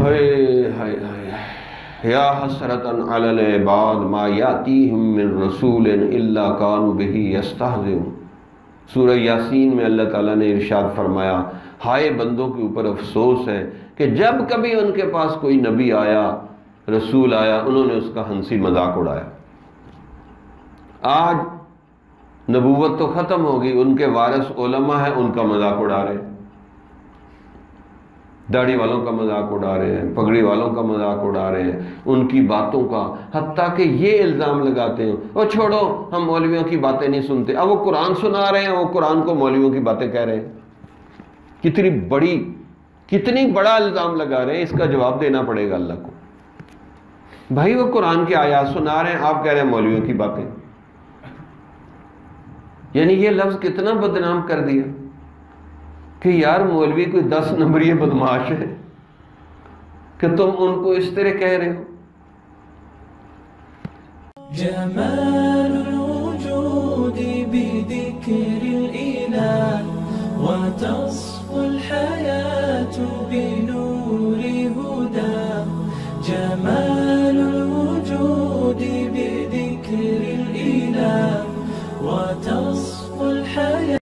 ہائے ہائے ہائے، یا حسرتن علی العباد ما یاتیہم من رسول الا کانوا بہ یستہزئون۔ سورہ یاسین میں اللہ تعالیٰ نے ارشاد فرمایا، ہائے بندوں کے اوپر افسوس ہے کہ جب کبھی ان کے پاس کوئی نبی آیا، رسول آیا، انہوں نے اس کا ہنسی مذاق اڑایا۔ آج نبوت تو ختم ہوگی، ان کے وارث علماء ہیں، ان کا مذاق اڑا رہے ہیں، داڑھی والوں کا مذاق اڑا رہے ہیں، پگڑی والوں کا مذاق اڑا رہے ہیں، ان کی باتوں کا، حتیٰ کہ یہ الزام لگاتے ہیں او چھوڑو ہم مولویوں کی باتیں نہیں سنتے۔ اب وہ قرآن سنا رہے ہیں، وہ قرآن کو مولویوں کی باتیں کہہ رہے ہیں۔ کتنی بڑا الزام لگا رہے ہیں، اس کا جواب دینا پڑے گا اللہ کو۔ بھائی وہ قرآن کی آیات سنا رہے ہیں، آپ کہہ رہے ہیں مولویوں کی باتیں۔ یعنی یہ لفظ کتنا بدنام کر دیا کہ یار مولوی کوئی 10 نمبری بدماش ہے کہ تم ان کو اس طرح کہہ رہے ہو۔ جمال الوجود بذكر الإله وتصفو الحياة